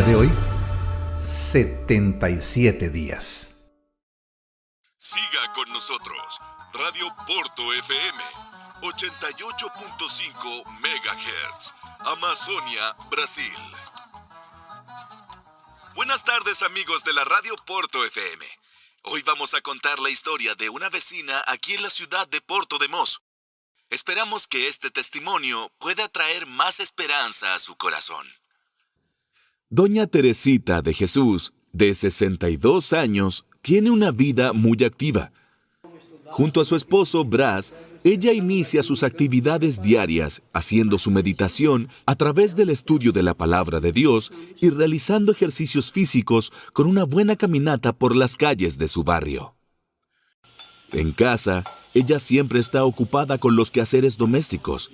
día de hoy, 77 días. Siga con nosotros, Radio Porto FM, 88.5 MHz, Amazonia, Brasil. Buenas tardes, amigos de la Radio Porto FM. Hoy vamos a contar la historia de una vecina aquí en la ciudad de Porto de Mos. Esperamos que este testimonio pueda traer más esperanza a su corazón. Doña Teresita de Jesús, de 62 años, tiene una vida muy activa. Junto a su esposo Bras, ella inicia sus actividades diarias haciendo su meditación a través del estudio de la palabra de Dios y realizando ejercicios físicos con una buena caminata por las calles de su barrio. En casa, ella siempre está ocupada con los quehaceres domésticos,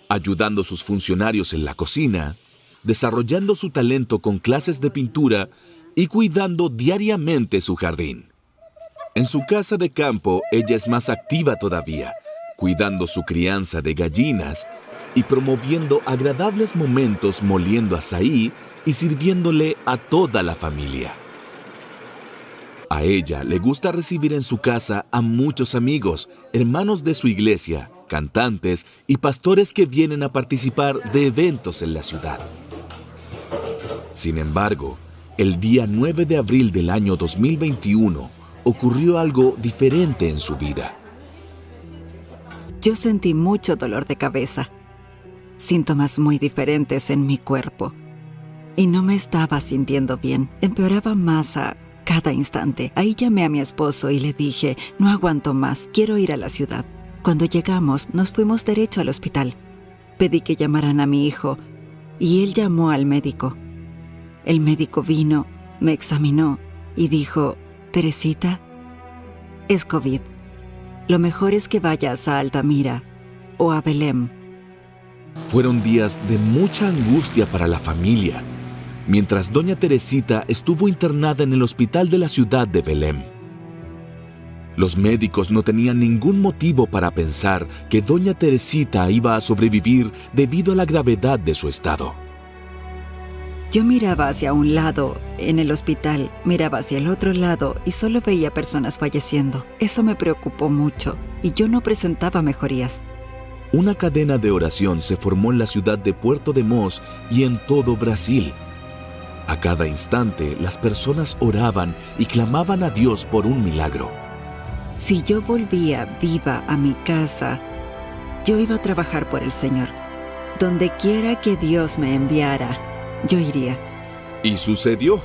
ayudando a sus funcionarios en la cocina, desarrollando su talento con clases de pintura y cuidando diariamente su jardín. En su casa de campo, ella es más activa todavía, cuidando su crianza de gallinas y promoviendo agradables momentos moliendo azaí y sirviéndole a toda la familia. A ella le gusta recibir en su casa a muchos amigos, hermanos de su iglesia, cantantes y pastores que vienen a participar de eventos en la ciudad. Sin embargo, el día 9 de abril del año 2021 ocurrió algo diferente en su vida. Yo sentí mucho dolor de cabeza, síntomas muy diferentes en mi cuerpo, y no me estaba sintiendo bien. Empeoraba más a cada instante. Ahí llamé a mi esposo y le dije, no aguanto más, quiero ir a la ciudad. Cuando llegamos, nos fuimos derecho al hospital. Pedí que llamaran a mi hijo, y él llamó al médico. El médico vino, me examinó y dijo, Teresita, es COVID. Lo mejor es que vayas a Altamira o a Belém. Fueron días de mucha angustia para la familia, mientras doña Teresita estuvo internada en el hospital de la ciudad de Belém. Los médicos no tenían ningún motivo para pensar que doña Teresita iba a sobrevivir debido a la gravedad de su estado. Yo miraba hacia un lado en el hospital, miraba hacia el otro lado y solo veía personas falleciendo. Eso me preocupó mucho y yo no presentaba mejorías. Una cadena de oración se formó en la ciudad de Puerto de Mos y en todo Brasil. A cada instante, las personas oraban y clamaban a Dios por un milagro. Si yo volvía viva a mi casa, yo iba a trabajar por el Señor. Donde quiera que Dios me enviara, yo iría. Y sucedió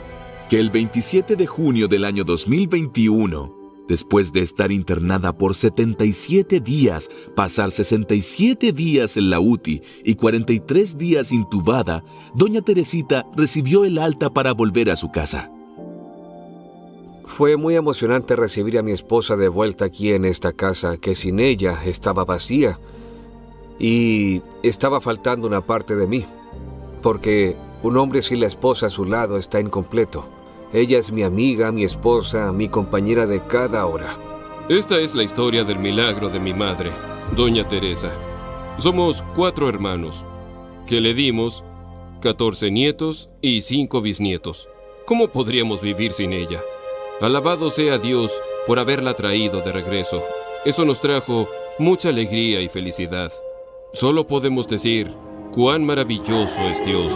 que el 27 de junio del año 2021, después de estar internada por 77 días, pasar 67 días en la UTI y 43 días intubada, doña Teresita recibió el alta para volver a su casa. Fue muy emocionante recibir a mi esposa de vuelta aquí en esta casa, que sin ella estaba vacía y estaba faltando una parte de mí, porque un hombre sin la esposa a su lado está incompleto. Ella es mi amiga, mi esposa, mi compañera de cada hora. Esta es la historia del milagro de mi madre, doña Teresa. Somos 4 hermanos, que le dimos 14 nietos y 5 bisnietos. ¿Cómo podríamos vivir sin ella? Alabado sea Dios por haberla traído de regreso. Eso nos trajo mucha alegría y felicidad. Solo podemos decir, cuán maravilloso es Dios.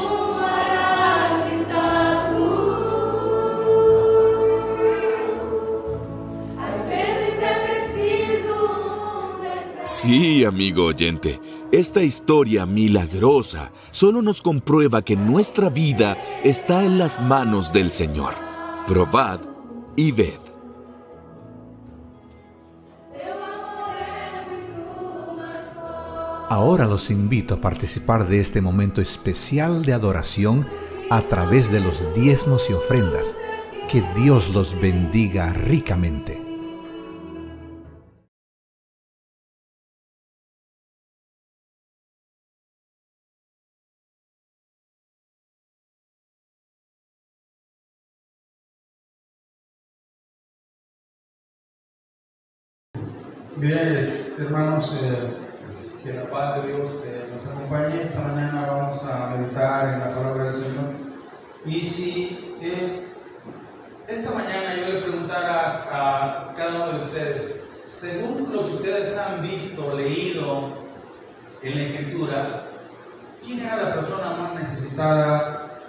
Sí, amigo oyente, esta historia milagrosa solo nos comprueba que nuestra vida está en las manos del Señor. Probad y ved. Ahora los invito a participar de este momento especial de adoración a través de los diezmos y ofrendas. Que Dios los bendiga ricamente. Bien, hermanos, que la paz de Dios nos acompañe. Esta mañana vamos a meditar en la palabra del Señor. Y si esta mañana yo le preguntara a cada uno de ustedes, según lo que ustedes han visto, leído en la Escritura, ¿quién era la persona más necesitada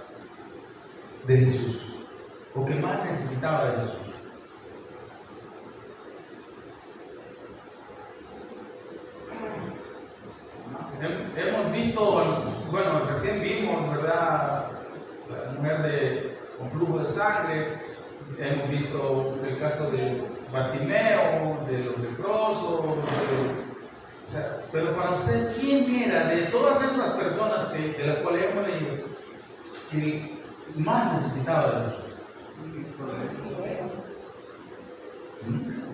de Jesús? ¿O que más necesitaba de Jesús? Hemos visto, bueno, recién vimos, ¿verdad?, la mujer con flujo de sangre. Hemos visto el caso de Bartimeo, de los leprosos, pero para usted, ¿quién era de todas esas personas de las cuales hemos leído que más necesitaba de Dios?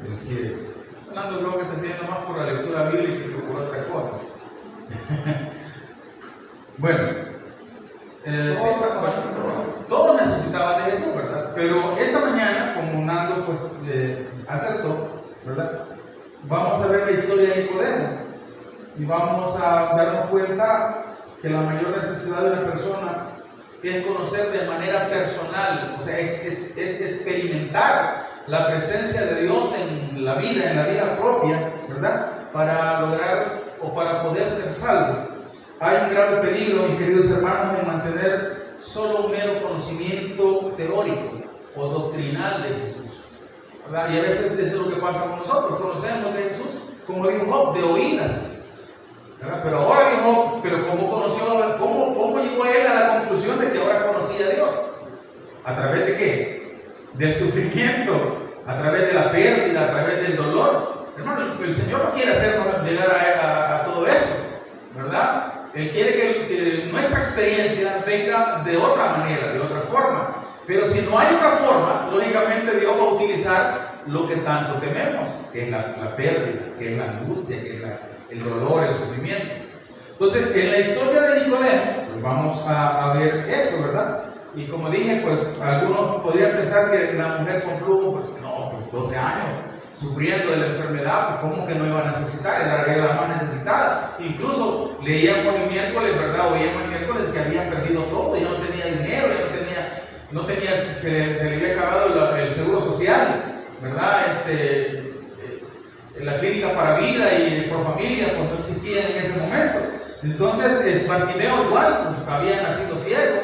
El cielo. Fernando creo que está siguiendo más por la lectura bíblica que por otra cosa. Bueno, todos necesitaban de Jesús, ¿verdad? Pero esta mañana, como Nando pues acertó, ¿verdad?, vamos a ver la historia de Nicodemo y vamos a darnos cuenta que la mayor necesidad de la persona es conocer de manera personal, o sea, es experimentar la presencia de Dios en la vida propia, ¿verdad?, para lograr o para poder ser salvo. Hay un grave peligro, mis queridos hermanos, en mantener solo un mero conocimiento teórico o doctrinal de Jesús, ¿verdad? Y a veces eso es lo que pasa con nosotros. Conocemos de Jesús, como dijo Job, de oídas, ¿verdad? Pero ahora dijo, pero ¿cómo llegó él a la conclusión de que ahora conocía a Dios? ¿A través de qué? Del sufrimiento, a través de la pérdida, a través del dolor. Hermano, el Señor no quiere hacernos llegar a todo eso, ¿verdad? Él quiere que nuestra experiencia venga de otra manera, de otra forma. Pero si no hay otra forma, lógicamente Dios va a utilizar lo que tanto tememos, que es la pérdida, que es la angustia, que es el dolor, el sufrimiento. Entonces, en la historia de Nicodemo, pues vamos a ver eso, ¿verdad? Y como dije, pues algunos podrían pensar que la mujer con flujo, pues no, pues 12 años, sufriendo de la enfermedad, pues ¿cómo que no iba a necesitar? Era la más necesitada. Incluso leíamos el miércoles, ¿verdad? Oíamos el miércoles que había perdido todo, ya no tenía dinero, se le había acabado el seguro social, ¿verdad? La clínica para vida y por familia, pues no existía en ese momento. Entonces, Bartimeo igual, pues había nacido ciego,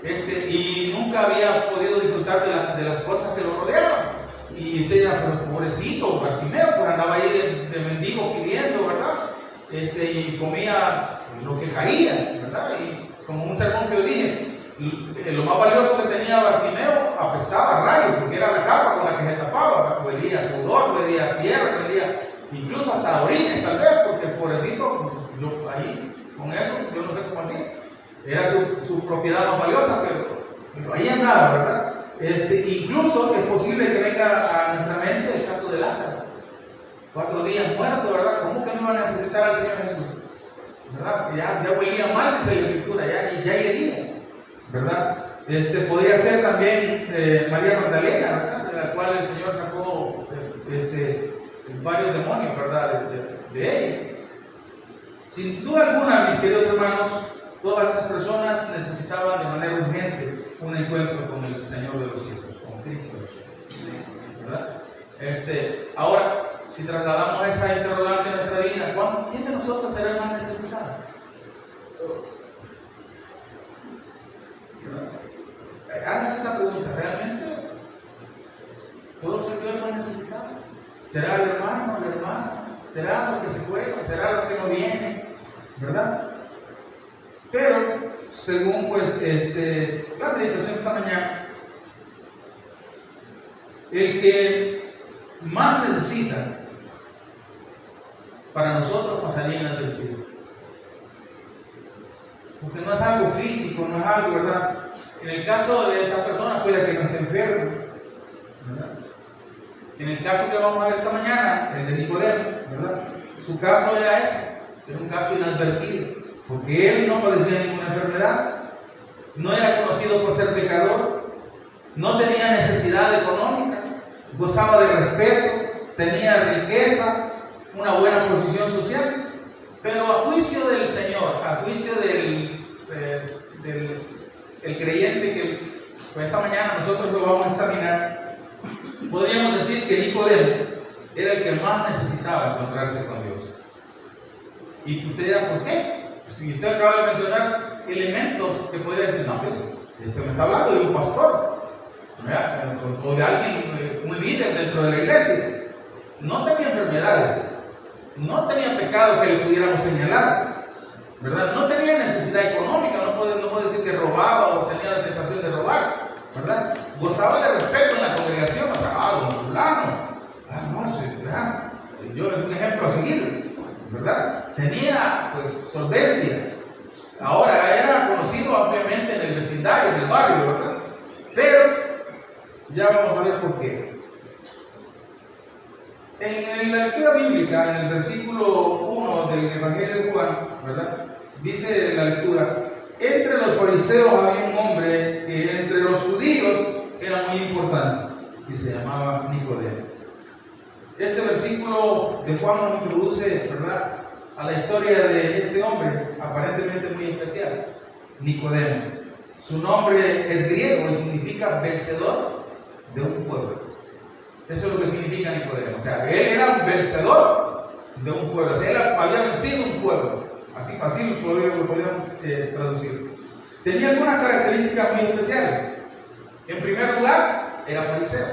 y nunca había podido disfrutar de las cosas que lo rodeaban. Y usted dirá, pero pobrecito Bartimeo, pues andaba ahí de mendigo pidiendo, ¿verdad? Y comía lo que caía, ¿verdad? Y como un sermón que yo dije, lo más valioso que tenía Bartimeo apestaba a rayos, porque era la capa con la que se tapaba, huelía a sudor, huelía a tierra, huelía incluso hasta orines tal vez, porque pobrecito, ahí, con eso, yo no sé cómo así, era su propiedad más valiosa, pero ahí andaba, ¿verdad? Incluso es posible que venga a nuestra mente el caso de Lázaro, 4 días muerto, ¿verdad? ¿Cómo que no iba a necesitar al Señor Jesús? ¿Verdad? Ya huelía mal, dice la Escritura, ya hería, ¿verdad? Podría ser también María Magdalena, ¿verdad?, de la cual el Señor sacó varios demonios, ¿verdad?, de ella. Sin duda alguna, mis queridos hermanos, todas esas personas necesitaban de manera urgente un encuentro con el Señor de los cielos, con Cristo de los cielos, ¿verdad? Ahora, si trasladamos esa interrogante a nuestra vida, ¿quién de nosotros será el más necesitado? Hágase esa pregunta, ¿realmente puedo ser yo el más necesitado? ¿Será el hermano, la hermana? ¿Será lo que se fue? ¿Será lo que no viene? ¿Verdad? Pero, según pues la meditación esta mañana, el que más necesita para nosotros pasaría inadvertido. Porque no es algo físico, no es algo, ¿verdad? En el caso de esta persona puede que no esté enfermo, ¿verdad? En el caso que vamos a ver esta mañana, el de Nicodemo, ¿verdad?, su caso era eso, era un caso inadvertido, porque él no padecía ninguna enfermedad, no era conocido por ser pecador, no tenía necesidad económica, gozaba de respeto, tenía riqueza, una buena posición social, pero a juicio del Señor, a juicio del creyente pues esta mañana nosotros lo vamos a examinar, podríamos decir que Nicodemo era el que más necesitaba encontrarse con Dios. Y usted dirá, ¿por qué? Pues si usted acaba de mencionar elementos que podría decir, no, pues este me está hablando de un pastor, ¿verdad? O de alguien, un líder dentro de la iglesia. No tenía enfermedades, no tenía pecado que le pudiéramos señalar, ¿verdad? No tenía necesidad económica, no puede decir que robaba o tenía la tentación de robar, ¿verdad? Gozaba de respeto en la congregación, o sea, don fulano, no, sí, ¿verdad? Yo es un ejemplo a seguir, ¿verdad? Tenía, pues, solvencia. Ahora era conocido ampliamente en el vecindario, en el barrio, ¿verdad? Pero ya vamos a ver por qué. En la lectura bíblica, en el versículo 1 del Evangelio de Juan, ¿verdad? Dice la lectura: entre los fariseos había un hombre que entre los judíos era muy importante y se llamaba Nicodemo. Este versículo de Juan nos introduce, ¿verdad?, a la historia de este hombre aparentemente muy especial, Nicodemo. Su nombre es griego y significa vencedor de un pueblo. Eso es lo que significa Nicodemo. O sea, él era un vencedor de un pueblo. O sea, él había vencido un pueblo. Así lo podríamos traducir. Tenía algunas características muy especiales. En primer lugar, era fariseo,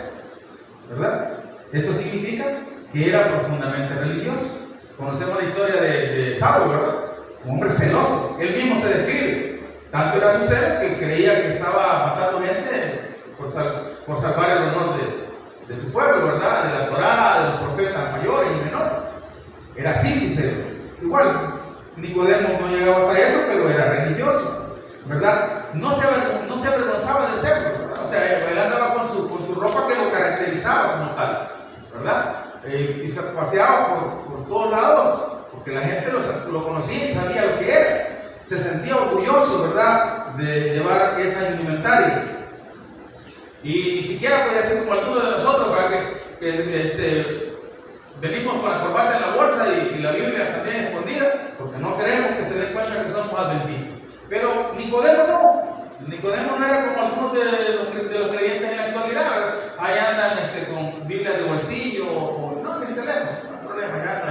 ¿verdad? Esto significa que era profundamente religioso. Conocemos la historia de Saulo, ¿verdad? Un hombre celoso. Él mismo se describe. Tanto era su celo que creía que estaba matando gente por salvar el honor de su pueblo, ¿verdad? De la Torá, de los profetas mayores y menores. Era así su celo. Igual, Nicodemo no llegaba hasta eso, pero era religioso, ¿verdad? No se avergonzaba de serlo, ¿verdad? O sea, él andaba con su ropa que lo caracterizaba como tal, ¿verdad? Y se paseaba por todos lados, porque la gente lo conocía y sabía lo que era. Se sentía orgulloso, ¿verdad?, de llevar esa indumentaria. Y ni siquiera podía ser como algunos de nosotros, ¿verdad?, que venimos con la corbata en la bolsa y la Biblia también escondida, porque no queremos que se den cuenta que somos adventistas. Pero Nicodemo no. Nicodemo no era como algunos de los creyentes en la actualidad, ¿verdad? Ahí andan con Biblias de bolsillo o no, en el teléfono, no hay problema, ya está.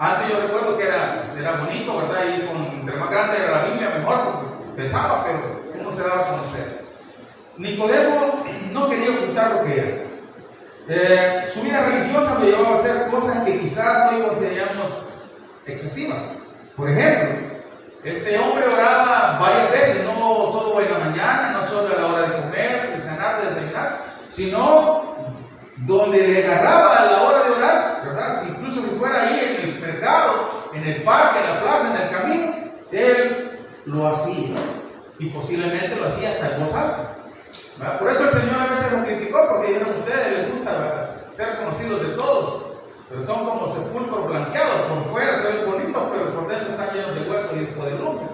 Antes yo recuerdo que era bonito, ¿verdad? Y entre más grande era la Biblia, mejor, porque pesaba, pero uno se daba a conocer. Nicodemo no quería ocultar lo que era. Su vida religiosa lo llevaba a hacer cosas que quizás hoy consideramos excesivas. Por ejemplo, este hombre oraba varias veces, no solo en la mañana, no solo a la hora de comer, de cenar, de desayunar, sino donde le agarraba a la hora de orar, ¿verdad? Si incluso si fuera ahí en el mercado, en el parque, en la plaza, en el camino, él lo hacía. Y posiblemente lo hacía hasta en voz alta, ¿verdad? Por eso el Señor a veces lo criticó, porque dijeron: a ustedes les gusta, ¿verdad?, ser conocidos de todos, pero son como sepulcros blanqueados, por fuera se ven bonitos, pero por dentro están llenos de huesos y de podredumbre.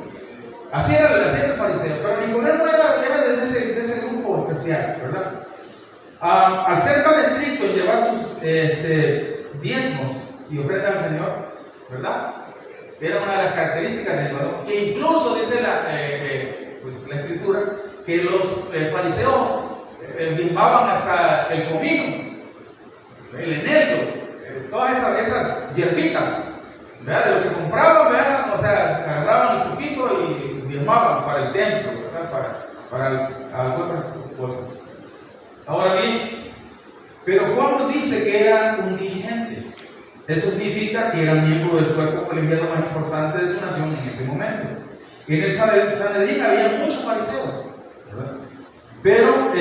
Así era el fariseo, pero Nicodemo era de ese grupo especial, ¿verdad? Al ser tan estricto en llevar sus diezmos y ofrendas al Señor, ¿verdad?, era una de las características de Nicodemo, que incluso dice la escritura que los fariseos diezmaban hasta el comino, el eneldo, todas esas hierbitas, ¿verdad?, de lo que compraban, ¿verdad?, o sea, agarraban un poquito y diezmaban para el templo, ¿verdad?, para algunas cosas. Ahora bien, pero Juan nos dice que era un dirigente. Eso significa que era miembro del cuerpo colegiado más importante de su nación en ese momento. En el Sanedrín había muchos fariseos, ¿verdad?, pero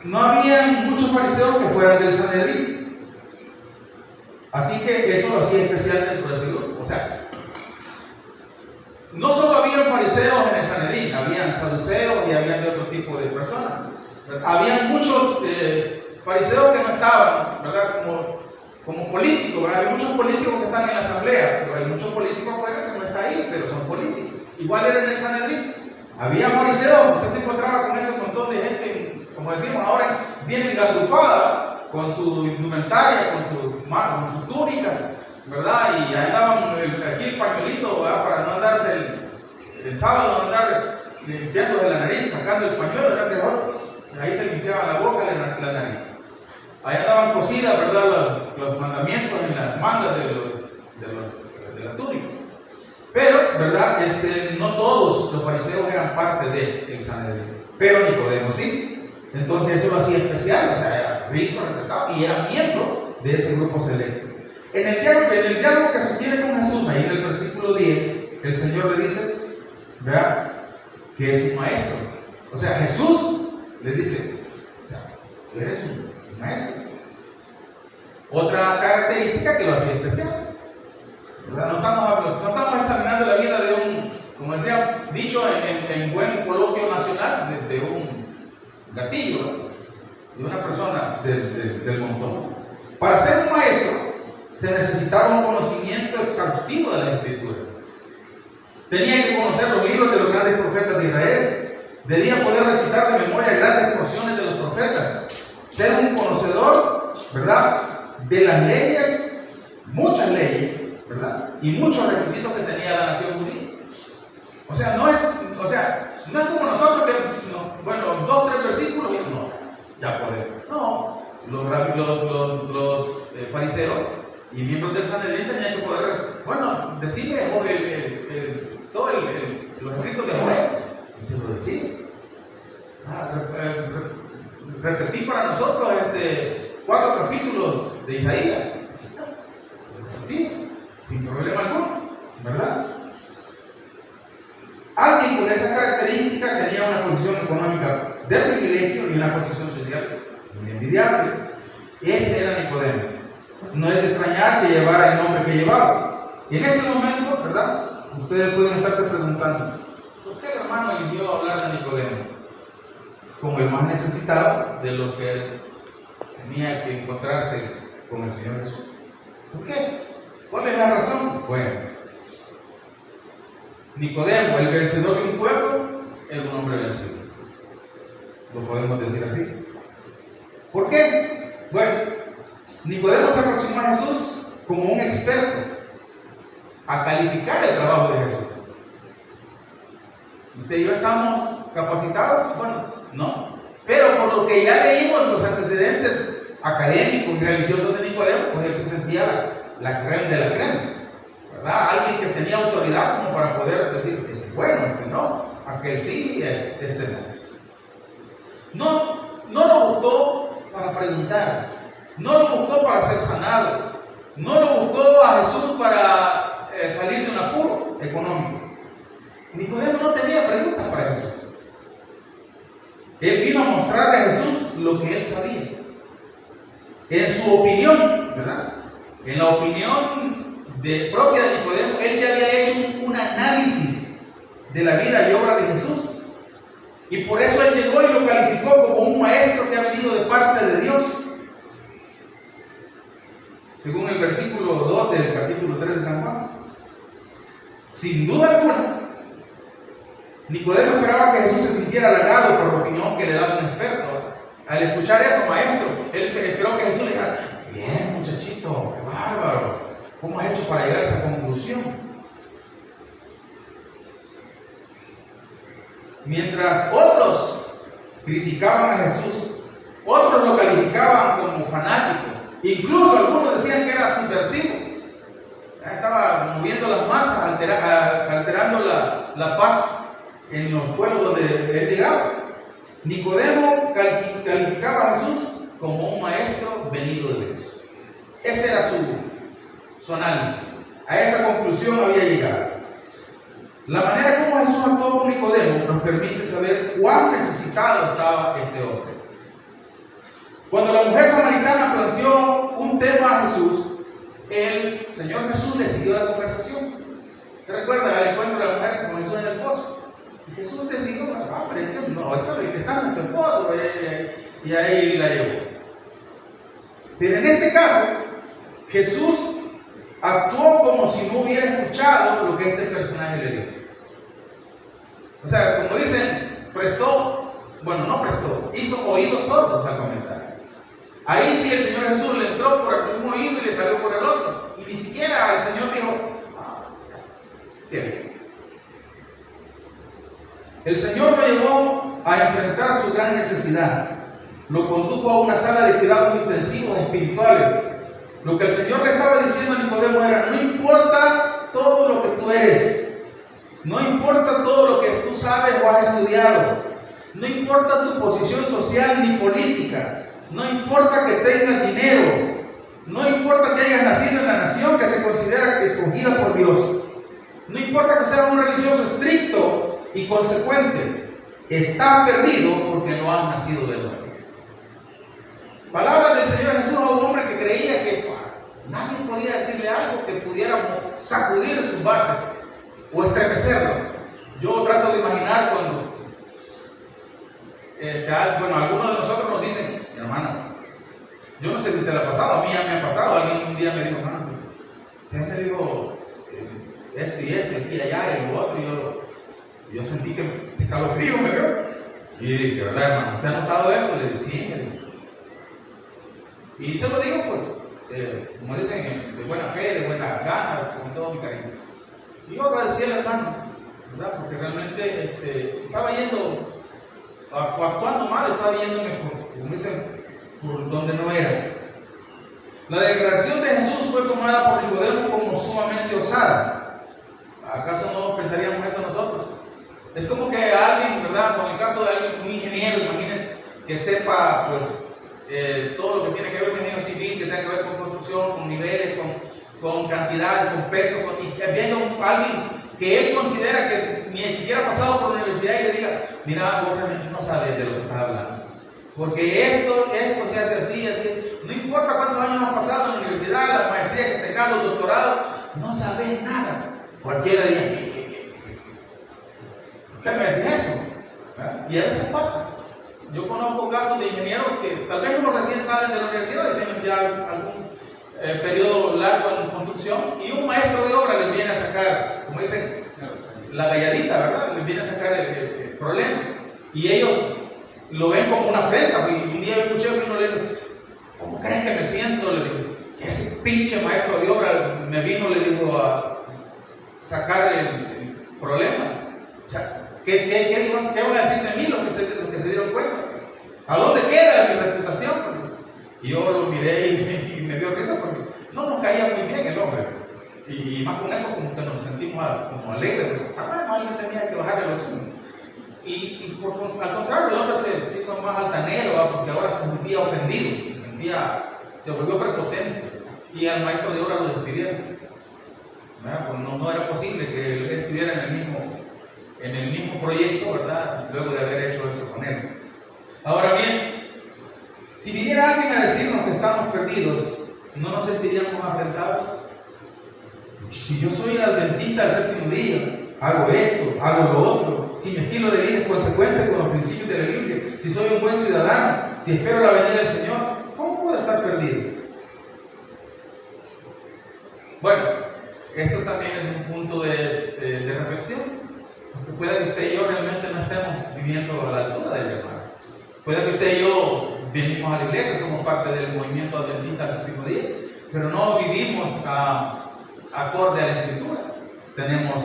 no había muchos fariseos que fueran del Sanedrín. Así que eso lo hacía especial dentro de ese grupo. O sea, no solo había fariseos en el Sanedrín, habían saduceos y habían de otro tipo de personas. Habían muchos fariseos que no estaban, ¿verdad?, como políticos, ¿verdad? Hay muchos políticos que están en la asamblea, pero hay muchos políticos afuera que no están ahí, pero son políticos. Igual era en el Sanedrín. Había fariseos, usted se encontraba con ese montón de gente, como decimos ahora, bien engandufada, con su indumentaria, con sus túnicas, ¿verdad? Y ahí andaban aquí el pañuelito, ¿verdad?, para no andarse el sábado, no andar limpiándose la nariz, sacar sacando el pañuelo, era terror. Ahí se limpiaban la boca y la nariz. Ahí andaban cosidas, ¿verdad? Los mandamientos en las mangas de la túnica. Pero, ¿verdad? No todos los fariseos eran parte del Sanedrín. Pero Nicodemo sí. Entonces eso lo hacía especial, o sea, era rico, respetado y era miembro de ese grupo selecto. En el diálogo que se tiene con Jesús, ahí en el versículo 10, el Señor le dice, ¿verdad?, que es un maestro. O sea, Jesús le dice, o sea, tú eres un maestro. Otra característica que lo hacía especial, ¿verdad? No estamos examinando la vida de un, como decía, dicho en buen coloquio nacional, de un gatillo, ¿verdad?, de una persona del montón. Para ser un maestro se necesitaba un conocimiento exhaustivo de la Escritura. Tenía que conocer los libros de los grandes profetas de Israel. Debía poder recitar de memoria grandes porciones de los profetas. Ser un conocedor, ¿verdad?, de las leyes, muchas leyes, ¿verdad?, y muchos requisitos que tenía la nación judía. O sea, no es como nosotros que, bueno, 2 o 3 versículos y no, ya podemos. No, los fariseos y miembros del Sanedrín tenían que poder, bueno, decirle todos los escritos de Joel, y se lo decía. Repetí para nosotros 4 capítulos de Isaías, repetí, sin problema alguno, ¿verdad? Alguien con esa característica tenía una posición económica de privilegio y una posición social muy envidiable. Ese era Nicodemo. No es de extrañar que llevara el nombre que llevaba. Y en este momento, ¿verdad?, ustedes pueden estarse preguntando, ¿por qué el hermano eligió hablar de Nicodemo como el más necesitado de lo que tenía que encontrarse con el Señor Jesús? ¿Por qué? ¿Cuál es la razón? Bueno, Nicodemo, el vencedor de un pueblo, era un hombre vencido. Lo podemos decir así. ¿Por qué? Bueno, Nicodemo se aproximó a Jesús como un experto a calificar el trabajo de Jesús. ¿Usted y yo estamos capacitados? Bueno, no. Pero por lo que ya leímos los antecedentes académicos y religiosos de Nicodemo, pues él se sentía la creme de la creme, ¿verdad? Alguien que tenía autoridad como para poder decir, este es bueno, este no, aquel sí, este no. No lo buscó para preguntar, no lo buscó para ser sanado, no lo buscó a Jesús para salir de un apuro económico. Nicodemo no tenía preguntas para Jesús. Él vino a mostrarle a Jesús lo que él sabía. En su opinión, ¿verdad?, en la opinión propia de Nicodemo, él ya había hecho un análisis de la vida y obra de Jesús. Y por eso él llegó y lo calificó como un maestro que ha venido de parte de Dios. Según el versículo 2 del capítulo 3 de San Juan. Sin duda alguna, Nicodemo esperaba que Jesús se sintiera halagado por la opinión que le daba un experto. Al escuchar eso, maestro, él esperó que Jesús le dijera, bien, muchachito, qué bárbaro, ¿cómo has hecho para llegar a esa conclusión? Mientras otros criticaban a Jesús, otros lo calificaban como fanático, incluso algunos decían que era subversivo. Estaba moviendo las masas, alterando la paz en los pueblos donde él llegaba. Nicodemo calificaba a Jesús como un maestro venido de Dios. Ese era su análisis. A esa conclusión había llegado. La manera como Jesús actuó con Nicodemo nos permite saber cuán necesitado estaba este hombre. Cuando la mujer samaritana planteó un tema a Jesús, el Señor Jesús le siguió la conversación. ¿Te recuerdas el encuentro de la mujer con Jesús en el pozo? Y Jesús le siguió, pero es que no, el que está en tu esposo, y ahí la llevó. Pero en este caso, Jesús actuó como si no hubiera escuchado lo que este personaje le dijo. O sea, como dicen, no prestó, hizo oídos sordos al comentario. Ahí sí el Señor Jesús le entró por un oído y le salió por el otro. Y ni siquiera el Señor dijo, qué bien. El Señor lo llevó a enfrentar su gran necesidad. Lo condujo a una sala de cuidados intensivos espirituales. Lo que el Señor le estaba diciendo a Nicodemo era: no importa todo lo que tú eres, no importa todo lo que tú sabes o has estudiado, no importa tu posición social ni política, no importa que tengas dinero, no importa que hayas nacido en la nación que se considera escogida por Dios, no importa que seas un religioso estricto y consecuente, estás perdido porque no has nacido de nuevo. Palabras del Señor Jesús a un hombre que creía que nadie podía decirle algo que pudiera sacudir sus bases o estremecerlo. Yo trato de imaginar cuando algunos de nosotros nos dicen: hermano, yo no sé si te la ha pasado, a mí ya me ha pasado. Alguien un día me dijo: hermano, usted me dijo esto y esto, aquí y allá y lo otro, y yo sentí que escalofrío me dio. Y dije: ¿verdad, hermano? ¿Usted ha notado eso? Le dije: sí, me dijo. Y se lo digo, pues, como dicen, de buena fe, de buena gana, con todo mi cariño. Y yo agradecí al hermano, ¿verdad? Porque realmente estaba yendo, actuando mal, estaba yéndome como dicen, por donde no era. La declaración de Jesús fue tomada por Nicodemo como sumamente osada. ¿Acaso no pensaríamos eso nosotros? Es como que alguien, ¿verdad? Con el caso de alguien, un ingeniero, imagínense, que sepa, pues, todo lo que tiene que ver con ingeniería civil, que tenga que ver con construcción, con niveles, con cantidades, con pesos, y viendo a alguien que él considera que ni siquiera ha pasado por la universidad y le diga: mira, vos realmente no sabes de lo que estás hablando, porque esto se hace así, así. No importa cuántos años has pasado en la universidad, la maestría que tengas, los doctorados, no sabes nada. Cualquiera diría: ¿qué me decís eso? Y a veces pasa. Yo conozco casos de ingenieros que tal vez uno recién salen de la universidad y tienen ya algún periodo largo en construcción, y un maestro de obra les viene a sacar, como dicen, la galladita, ¿verdad? Les viene a sacar el problema. Y ellos lo ven como una afrenta. Y un día yo escuché que uno le dijo: ¿cómo crees que me siento? Le digo: ese pinche maestro de obra me vino, le dijo, a sacar el problema. O sea, ¿qué van a decir de mí los que se dieron cuenta? ¿A dónde queda mi reputación? Y yo lo miré y me dio risa porque no nos caía muy bien el hombre. Y más con eso, como que nos sentimos como alegres, porque alguien tenía que bajarle los humos. Al contrario, el hombre se hizo más altanero, ¿verdad? Porque ahora se sentía ofendido, se volvió prepotente, y al maestro de obra lo despidieron. Pues no era posible que él estuviera en el mismo proyecto, ¿verdad? Luego de haber hecho eso con él. Ahora bien, si viniera alguien a decirnos que estamos perdidos, ¿no nos sentiríamos afrentados? Si yo soy adventista del séptimo día, hago esto, hago lo otro, si mi estilo de vida es consecuente con los principios de la Biblia, si soy un buen ciudadano, si espero la venida del Señor, ¿cómo puedo estar perdido? Bueno, eso también es un punto de reflexión, porque puede que usted y yo realmente no estemos viviendo a la altura del hermano. Puede que usted y yo venimos a la iglesia, somos parte del movimiento adventista del séptimo día, pero no vivimos acorde a la Escritura. Tenemos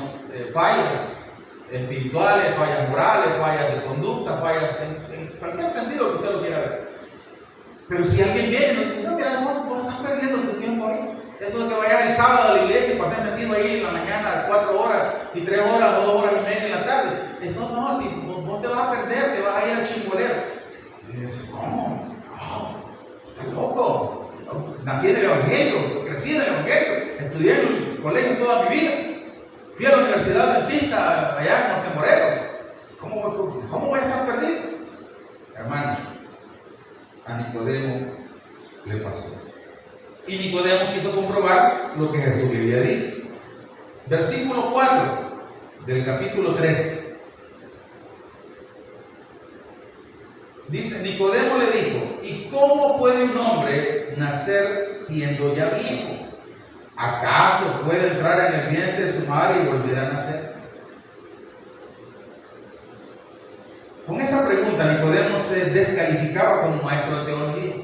fallas espirituales, fallas morales, fallas de conducta, fallas en cualquier sentido que usted lo quiera ver. Pero si alguien viene y nos dice: no, mira, vos estás perdiendo tu tiempo ahí. Eso de que vayas el sábado a la iglesia y pases metido ahí en la mañana 4 horas y 3 horas o 2 horas y media en la tarde, eso no, si vos te vas a perder, te vas a ir al chimbolero. Y dices: ¿cómo? No, estás loco. Nací en el Evangelio, crecí en el Evangelio, estudié en el colegio toda mi vida, fui a la Universidad Adventista allá en Montemorelos. ¿Cómo voy a estar perdido? Hermano, a Nicodemo le pasó. Y Nicodemo quiso comprobar lo que Jesús le había dicho. Versículo 4 del capítulo 3. Dice: Nicodemo le dijo: ¿y cómo puede un hombre nacer siendo ya viejo? ¿Acaso puede entrar en el vientre de su madre y volver a nacer? Con esa pregunta, Nicodemo se descalificaba como maestro de teología.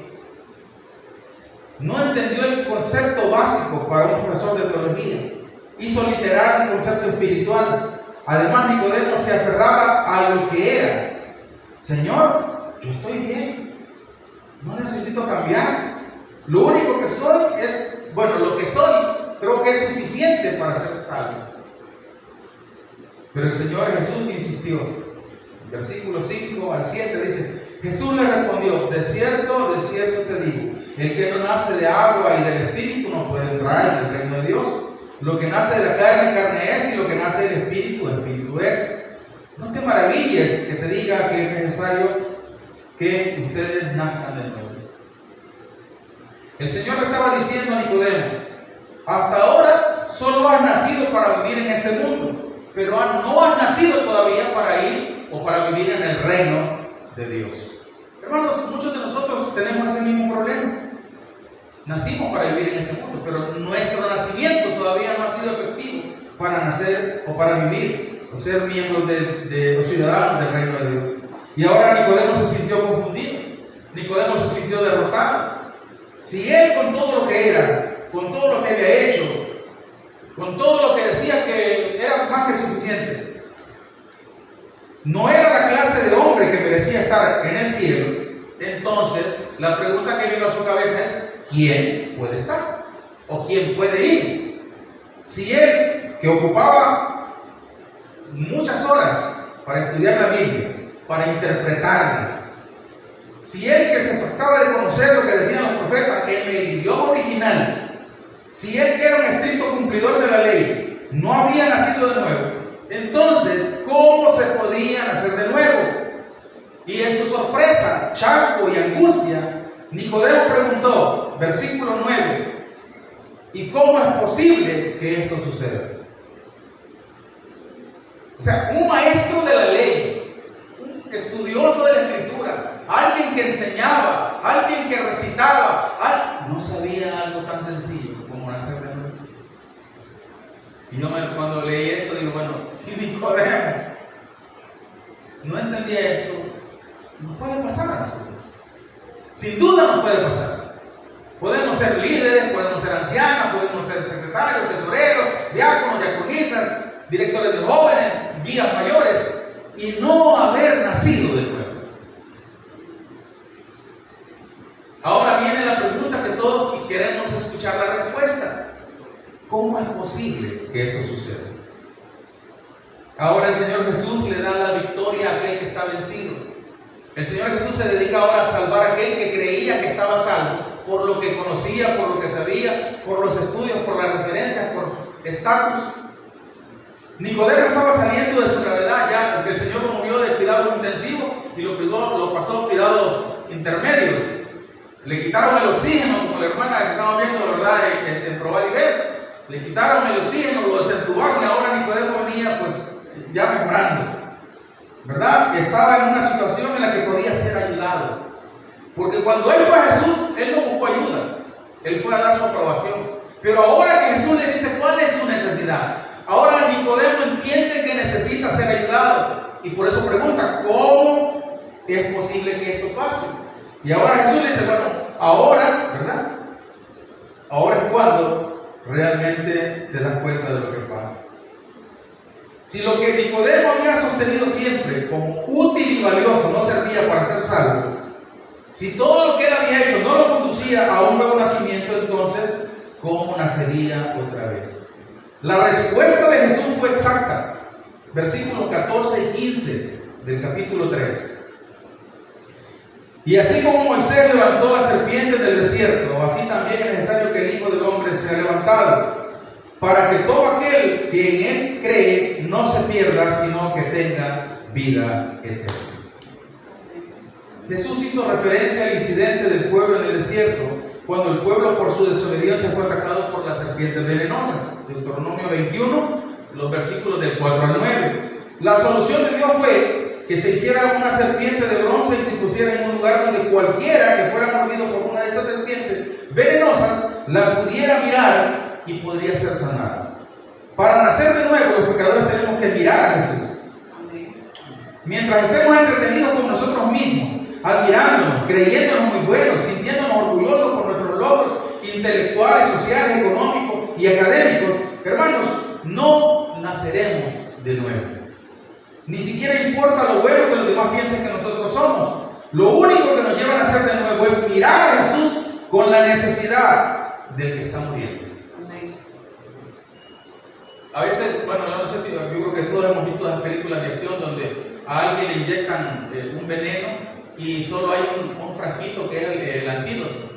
No entendió el concepto básico para un profesor de teología. Hizo literal un concepto espiritual. Además, Nicodemo se aferraba a lo que era. Señor, yo estoy bien, no necesito cambiar. Lo único que soy es, bueno, lo que soy creo que es suficiente para ser salvo. Pero el Señor Jesús insistió. Versículo 5 al 7 dice: Jesús le respondió: de cierto te digo, el que no nace de agua y del Espíritu no puede entrar en el reino de Dios. Lo que nace de la carne, carne es, y lo que nace del Espíritu, Espíritu es. No te maravilles que te diga que es necesario que ustedes nazcan de nuevo. El Señor le estaba diciendo a Nicodemo: hasta ahora solo has nacido para vivir en este mundo, pero no has nacido todavía para ir o para vivir en el reino de Dios. Hermanos, muchos de nosotros tenemos ese mismo problema. Nacimos para vivir en este mundo, pero nuestro nacimiento todavía no ha sido efectivo para nacer o para vivir o ser miembros de los ciudadanos del reino de Dios. Y ahora Nicodemo se sintió confundido, Nicodemo se sintió derrotado. Si él, con todo lo que era, con todo lo que había hecho, con todo lo que decía que era más que suficiente, no era la clase de hombre que merecía estar en el cielo, entonces la pregunta que vino a su cabeza es: ¿quién puede estar? ¿O quién puede ir? Si él, que ocupaba muchas horas para estudiar la Biblia, para interpretarla, si él, que se trataba de conocer lo que decían los profetas en el idioma original, si él, que era un estricto cumplidor de la ley, no había nacido de nuevo, entonces, ¿cómo se podía nacer de nuevo? Y en su sorpresa, chasco y angustia, Nicodemo preguntó, versículo 9: ¿y cómo es posible que esto suceda? O sea, un maestro de la ley, un estudioso de la Escritura, alguien que enseñaba, alguien que recitaba, no sabía algo tan sencillo como nacer de nuevo. Y yo cuando leí esto digo, bueno, si Nicodemo no entendía esto, no puede pasar a nosotros. Sin duda no puede pasar. Podemos ser líderes, podemos ser ancianos, podemos ser secretarios, tesoreros, diáconos, diaconisas, directores de jóvenes, guías mayores, y no haber nacido de nuevo. Ahora viene la pregunta que todos queremos escuchar la respuesta. ¿Cómo es posible que esto suceda? Ahora el Señor Jesús le da la victoria a aquel que está vencido. El Señor Jesús se dedica ahora a salvar a aquel que creía que estaba salvo, por lo que conocía, por lo que sabía, por los estudios, por las referencias, por su estatus. Nicodemo estaba saliendo de su gravedad ya, desde que el Señor lo movió de cuidados intensivos y lo pasó a cuidados intermedios. Le quitaron el oxígeno, como la hermana que estamos viendo, ¿verdad?, en Provadiver. Le quitaron el oxígeno, lo desentubaron y ahora Nicodemo venía pues ya mejorando, ¿verdad? Estaba en una situación en la que podía ser ayudado. Porque cuando él fue a Jesús, él no buscó ayuda, él fue a dar su aprobación. Pero ahora que Jesús le dice cuál es su necesidad, ahora Nicodemo entiende que necesita ser ayudado. Y por eso pregunta, ¿cómo es posible que esto pase? Y ahora Jesús le dice, bueno, ahora, ¿verdad? Ahora es cuando realmente te das cuenta de lo que pasa. Si lo que Nicodemo había sostenido siempre como útil y valioso no servía para ser salvo, si todo lo que él había hecho no lo conducía a un nuevo nacimiento, entonces, ¿cómo nacería otra vez? La respuesta de Jesús fue exacta. Versículos 14 y 15 del capítulo 3. Y así como Moisés levantó las serpientes del desierto, así también es necesario que el Hijo del Hombre sea levantado, para que todo aquel que en él cree no se pierda, sino que tenga vida eterna. Jesús hizo referencia al incidente del pueblo en el desierto, cuando el pueblo por su desobediencia fue atacado por las serpientes venenosas. Deuteronomio 21, los versículos del 4 al 9. La solución de Dios fue que se hiciera una serpiente de bronce y se pusiera en un lugar donde cualquiera que fuera mordido por una de estas serpientes venenosas la pudiera mirar y podría ser sanada. Para nacer de nuevo, los pecadores tenemos que mirar a Jesús. Mientras estemos entretenidos con nosotros mismos, admirándonos, creyéndonos muy buenos, sintiéndonos orgullosos por nuestros logros intelectuales, sociales, económicos y académicos, hermanos, no naceremos de nuevo. Ni siquiera importa lo bueno que los demás piensen que nosotros somos. somos. Lo único que nos lleva a nacer de nuevo es mirar a Jesús con la necesidad del que está muriendo. A veces, bueno, yo no sé si, yo creo que todos hemos visto las películas de acción donde a alguien le inyectan un veneno y solo hay un frasquito que es el antídoto.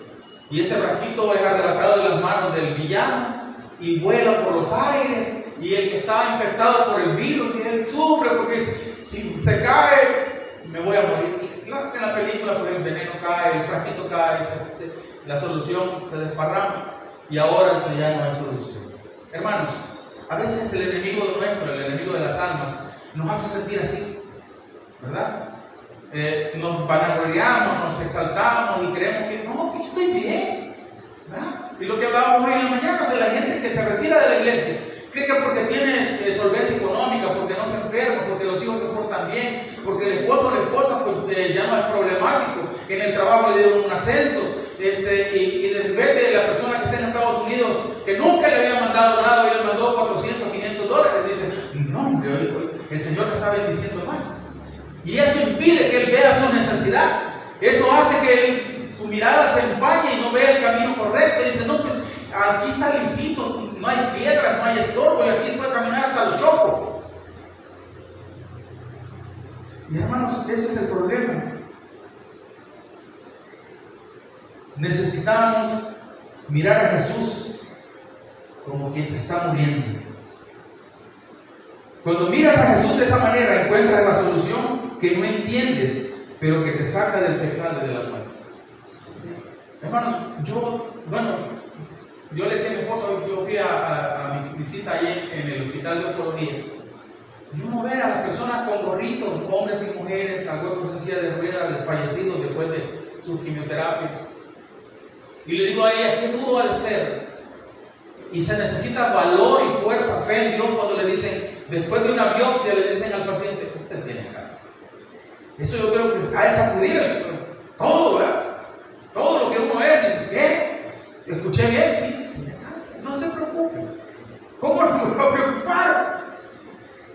Y ese frasquito es arrebatado de las manos del villano y vuela por los aires, y el que está infectado por el virus, y él sufre porque si se cae, me voy a morir. Y en la película, pues el veneno cae, el frasquito cae, la solución se desparrama, y ahora eso ya no hay solución. Hermanos, a veces el enemigo nuestro, el enemigo de las almas, nos hace sentir así, ¿verdad? Nos vanagloriamos, nos exaltamos y creemos que no, que yo estoy bien, ¿verdad? Y lo que hablábamos hoy en la mañana, o sea, la gente que se retira de la iglesia cree que porque tiene solvencia económica, porque no se enferma, porque los hijos se portan bien, porque el esposo o la esposa pues, ya no es problemático, en el trabajo le dieron un ascenso, y de repente la persona que está en Estados Unidos, que nunca le había mandado nada y le mandó 400, 500 dólares, dice, no hombre, el Señor me está bendiciendo más. Y eso impide que él vea su necesidad. Eso hace que su mirada se empañe y no vea el camino correcto. Y dice, no, pues aquí está lisito, no hay piedras, no hay estorbo, y aquí puede caminar hasta los chocos. Y hermanos, ese es el problema. Necesitamos mirar a Jesús como quien se está muriendo. Cuando miras a Jesús de esa manera, encuentras la solución que no entiendes, pero que te saca del pecado y de la muerte. Hermanos, yo le decía a mi esposa, yo fui a mi visita ahí en el hospital de oncología, y uno ve a las personas con gorritos, hombres y mujeres, algunos en silla de ruedas, desfallecidos después de sus quimioterapias. Y le digo a ella, qué duro ha de ser. Y se necesita valor y fuerza, fe en Dios cuando le dicen, después de una biopsia, le dicen al paciente, usted tiene cáncer. Eso yo creo que ha de sacudir todo, ¿verdad? Todo lo que uno es. Y ¿qué? ¿Escuché bien? Sí, tiene cáncer. No se preocupe. ¿Cómo no me va a preocupar?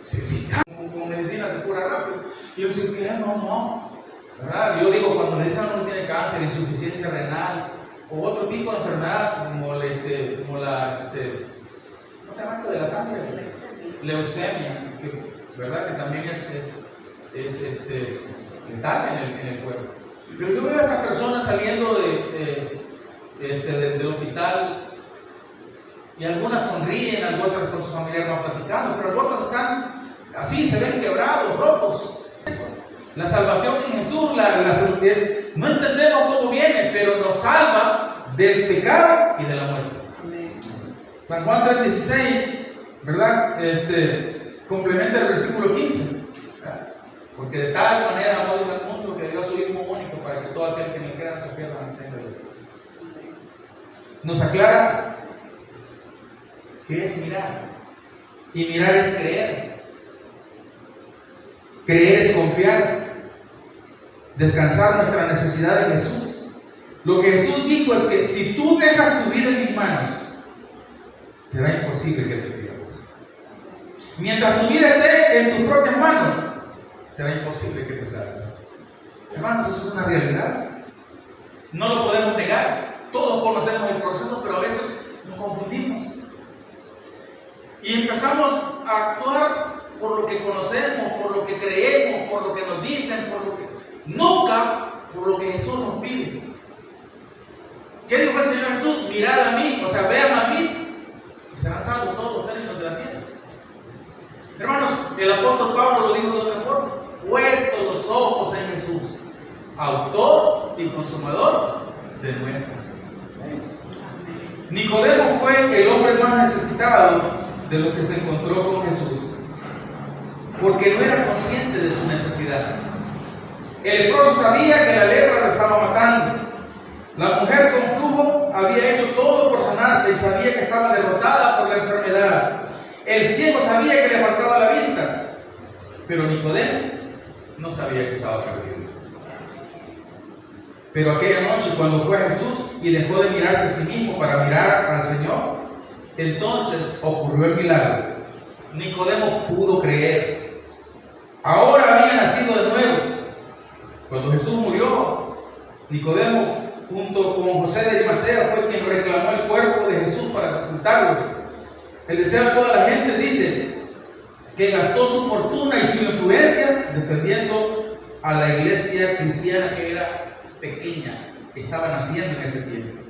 Si con medicina se cura rápido. Y yo digo, ¿qué? No. ¿Verdad? Yo digo, cuando le dicen a uno tiene cáncer, insuficiencia renal, o otro tipo de enfermedad como la ¿cómo se llama esto de la sangre? Leucemia, ¿verdad? Que también es letal en el cuerpo. Pero yo veo a estas personas saliendo del hospital, y algunas sonríen, algunas con su familiar van platicando, pero otros están así, se ven quebrados, rotos. La salvación en Jesús, no entendemos cómo viene, pero nos salva del pecado y de la muerte. Amén. San Juan 3:16, ¿verdad? Complementa el versículo 15. ¿verdad? Porque de tal manera amó Dios al mundo que dio a su Hijo único para que todo aquel que en él crea no se pierda, no tenga vida. Nos aclara qué es mirar. Y mirar es creer. Creer es confiar. Descansar nuestra necesidad en Jesús. Lo que Jesús dijo es que si tú dejas tu vida en mis manos, será imposible que te pierdas. Mientras tu vida esté en tus propias manos, será imposible que te salves. Hermanos, eso es una realidad. No lo podemos negar. Todos conocemos el proceso, pero a veces nos confundimos. Y empezamos a actuar por lo que conocemos, por lo que creemos, por lo que nos dicen, nunca por lo que Jesús nos pide. ¿Qué dijo el Señor Jesús? Mirad a mí, o sea, vean a mí, y serán salvos todos los términos de la tierra. Hermanos, el apóstol Pablo lo dijo de otra forma: puestos los ojos en Jesús, autor y consumador de nuestra fe. Nicodemo fue el hombre más necesitado de lo que se encontró con Jesús, porque no era consciente de su necesidad. El leproso sabía que la lepra lo estaba matando. La mujer con flujo había hecho todo por sanarse y sabía que estaba derrotada por la enfermedad. El ciego sabía que le faltaba la vista, pero Nicodemo no sabía que estaba perdido. Pero aquella noche, cuando fue a Jesús y dejó de mirarse a sí mismo para mirar al Señor, entonces ocurrió el milagro. Nicodemo pudo creer. Ahora había nacido de nuevo. Cuando Jesús murió, Nicodemo, junto con José de Arimatea, fue quien reclamó el cuerpo de Jesús para sepultarlo. El deseo de toda la gente dice que gastó su fortuna y su influencia defendiendo a la iglesia cristiana que era pequeña, que estaba naciendo en ese tiempo.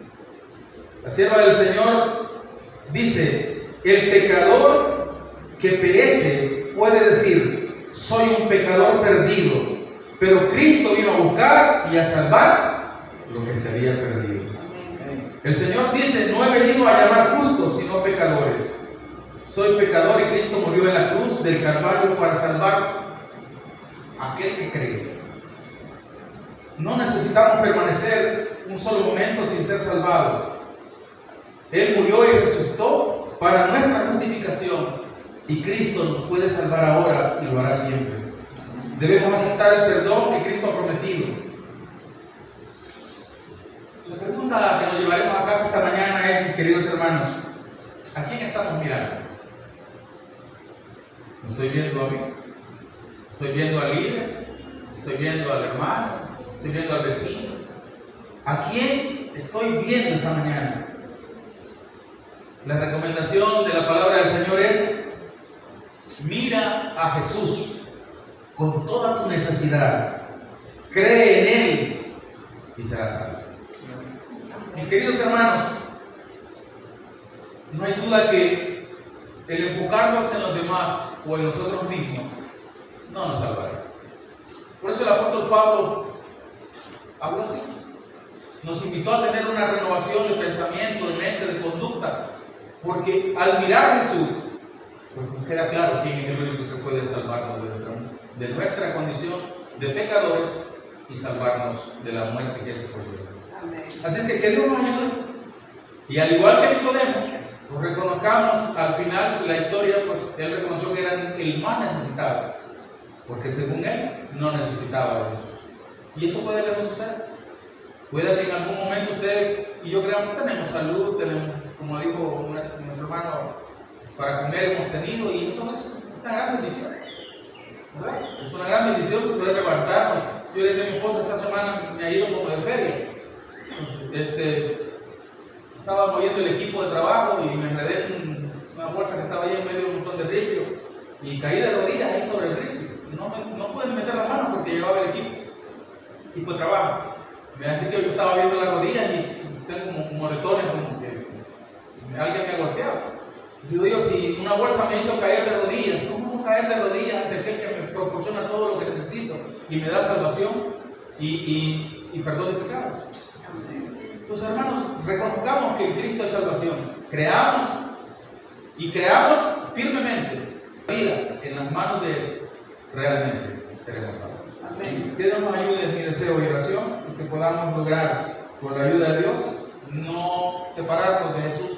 La sierva del Señor dice: el pecador que perece puede decir, soy un pecador perdido, pero Cristo vino a buscar y a salvar lo que se había perdido. El Señor dice: no he venido a llamar justos, sino pecadores. Soy pecador y Cristo murió en la cruz del Calvario para salvar a aquel que cree. No necesitamos permanecer un solo momento sin ser salvados. Él murió y resucitó para nuestra justificación, y Cristo nos puede salvar ahora y lo hará siempre. Debemos aceptar el perdón que Cristo ha prometido. La pregunta que nos llevaremos a casa esta mañana es, mis queridos hermanos, ¿a quién estamos mirando? ¿Me estoy viendo a mí? ¿Estoy viendo al líder? ¿Estoy viendo al hermano? ¿Estoy viendo al vecino? ¿A quién estoy viendo esta mañana? La recomendación de la palabra del Señor es: mira a Jesús con toda tu necesidad, cree en Él y serás salvo. Mis queridos hermanos, no hay duda que el enfocarnos en los demás o en nosotros mismos no nos salvará. Por eso el apóstol Pablo habló así. Nos invitó a tener una renovación de pensamiento, de mente, de conducta, porque al mirar a Jesús, pues nos queda claro quién es el único que puede salvarnos de nuestra condición de pecadores y salvarnos de la muerte que eso conlleva. Así es que Dios nos ayude. Y al igual que Nicodemo, pues reconozcamos al final la historia, pues él reconoció que era el más necesitado, porque según él no necesitaba de Jesús. Y eso puede que no suceda. Puede que en algún momento usted y yo creamos que tenemos salud, tenemos, como dijo nuestro hermano, para comer hemos tenido, y eso es una gran bendición, ¿verdad? Es una gran bendición que puede levantarnos. Yo le decía a mi esposa, esta semana me ha ido como de feria. Estaba moviendo el equipo de trabajo y me enredé en una bolsa que estaba ahí en medio de un montón de ripio y caí de rodillas ahí sobre el ripio. No pude meter la mano porque llevaba el equipo de trabajo. Me ha sentido que yo estaba viendo las rodillas y tengo como moretones, como que alguien me ha golpeado. Digo yo, si una bolsa me hizo caer de rodillas, ¿cómo no caer de rodillas ante aquel que me proporciona todo lo que necesito y me da salvación y perdón de pecados? Entonces, hermanos, reconozcamos que en Cristo hay salvación. Creamos firmemente vida en las manos de Él. Realmente seremos salvos. Que Dios nos ayude, es mi deseo y oración, y que podamos lograr, con la ayuda de Dios, no separarnos de Jesús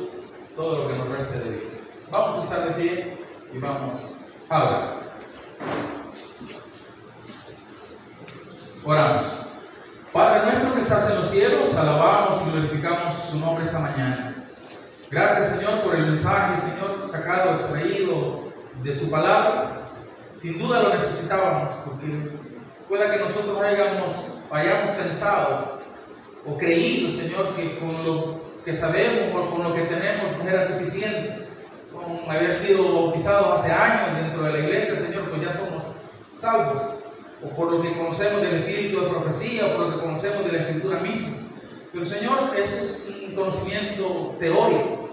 todo lo que nos reste de vida. Vamos a estar de pie y vamos a orar. Oramos. Padre nuestro que estás en los cielos, alabamos y glorificamos su nombre esta mañana. Gracias, Señor, por el mensaje, Señor, sacado, extraído de su palabra. Sin duda lo necesitábamos, porque pueda que nosotros hayamos pensado o creído, Señor, que con lo que sabemos o con lo que tenemos no era suficiente. Con haber sido bautizados hace años dentro de la iglesia, Señor, pues ya somos salvos. O por lo que conocemos del espíritu de profecía, o por lo que conocemos de la escritura misma. Pero, Señor, eso es un conocimiento teórico.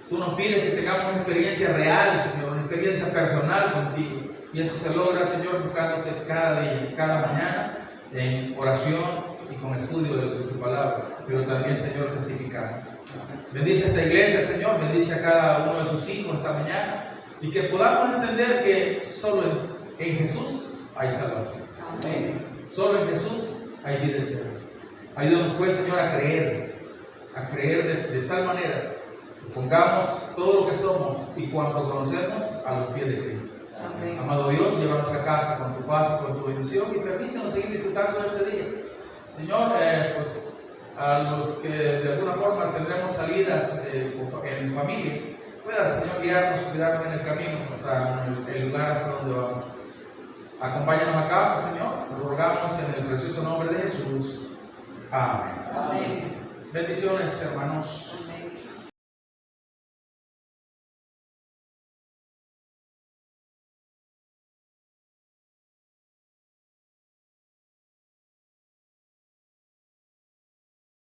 Tú nos pides que tengamos una experiencia real, Señor, una experiencia personal contigo. Y eso se logra, Señor, buscándote cada día, cada mañana, en oración y con estudio de tu palabra. Pero también, Señor, testificando. Bendice esta iglesia, Señor, bendice a cada uno de tus hijos esta mañana. Y que podamos entender que solo en Jesús hay salvación. Amén. Solo en Jesús hay vida eterna. Ayúdanos, pues, Señor, a creer de tal manera que pongamos todo lo que somos y cuanto conocemos a los pies de Cristo. Amén. Amado Dios, llévanos a casa con tu paz y con tu bendición y permítanos seguir disfrutando de este día. Señor, pues a los que de alguna forma tendremos salidas en familia, puedas, Señor, guiarnos, cuidarnos en el camino hasta el lugar hasta donde vamos. Acompáñanos a casa, Señor. Lo rogamos en el precioso nombre de Jesús. Amén. Bendiciones, hermanos.